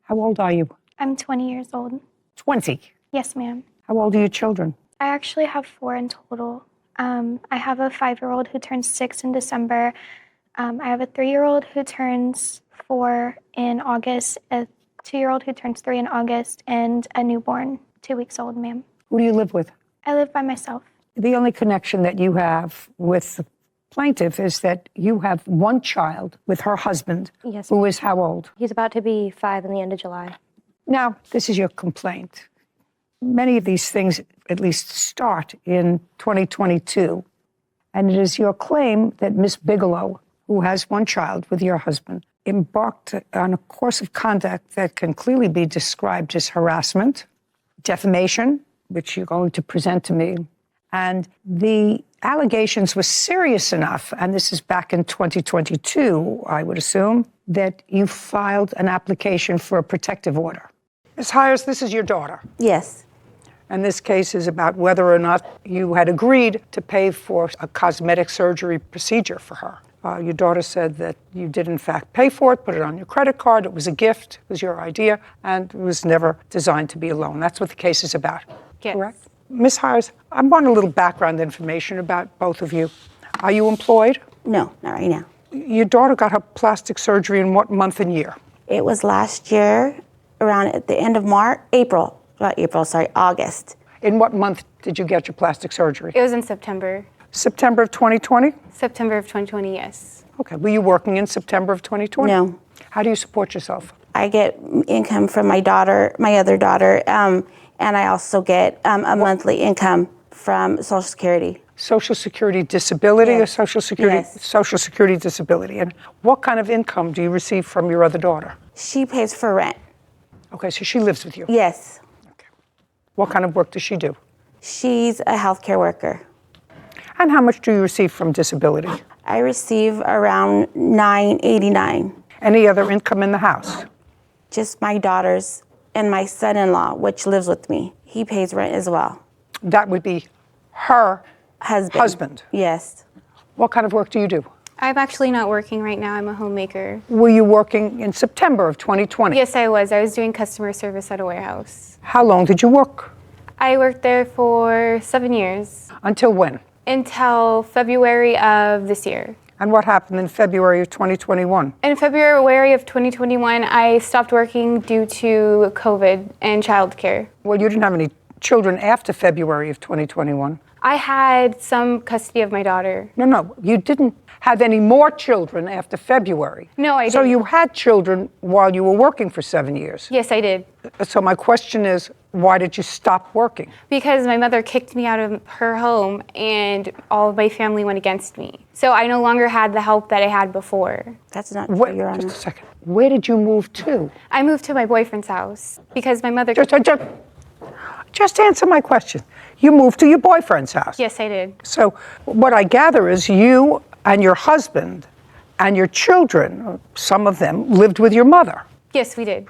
How old are you? I'm 20 years old. 20. Yes, ma'am. How old are your children? I actually have 4 in total. I have a 5-year-old who turns 6 in December. I have a 3-year-old who turns 4 in August, a 2-year-old who turns 3 in August, and a newborn, 2 weeks old, ma'am. Who do you live with? I live by myself. The only connection that you have with the plaintiff is that you have one child with her husband, Yes. who is how old? He's about to be 5 in the end of July. Now, this is your complaint. Many of these things at least start in 2022, and it is your claim that Miss Bigelow, who has one child with your husband, embarked on a course of conduct that can clearly be described as harassment, defamation, which you're going to present to me, and the allegations were serious enough, and this is back in 2022, I would assume, that you filed an application for a protective order. Ms. Hires, this is your daughter. Yes. And this case is about whether or not you had agreed to pay for a cosmetic surgery procedure for her. Your daughter said that you did in fact pay for it, put it on your credit card, it was a gift, it was your idea, and it was never designed to be a loan. That's what the case is about, Yes. correct? Ms. Hires, I want a little background information about both of you. Are you employed? No, not right now. Your daughter got her plastic surgery in what month and year? It was last year, around at the end of August. In what month did you get your plastic surgery? It was in September. September of 2020? September of 2020, yes. Okay, were you working in September of 2020? No. How do you support yourself? I get income from my daughter, my other daughter, and I also get a monthly income from Social Security. Social Security disability or Yes. Social Security? Yes. Social Security disability. And what kind of income do you receive from your other daughter? She pays for rent. Okay, so she lives with you. Yes. Okay. What kind of work does she do? She's a healthcare worker. And how much do you receive from disability? I receive around $9.89. Any other income in the house? Just my daughter's and my son-in-law, which lives with me. He pays rent as well. That would be her husband. Yes. What kind of work do you do? I'm actually not working right now. I'm a homemaker. Were you working in September of 2020? Yes, I was. I was doing customer service at a warehouse. How long did you work? I worked there for 7 years, Until when? until February of this year. And what happened in February of 2021? In February of 2021, I stopped working due to COVID and childcare. Well, you didn't have any children after February of 2021. I had some custody of my daughter. No, you didn't have any more children after February. No, I So didn't. you had children while you were working for 7 years. Yes, I did. So my question is, why did you stop working? Because my mother kicked me out of her home and all of my family went against me. So I no longer had the help that I had before. That's not true, Your Honor. Just a second. Where did you move to? I moved to my boyfriend's house because my mother... Just answer my question. You moved to your boyfriend's house. Yes, I did. So what I gather is you and your husband and your children, some of them, lived with your mother. Yes, we did.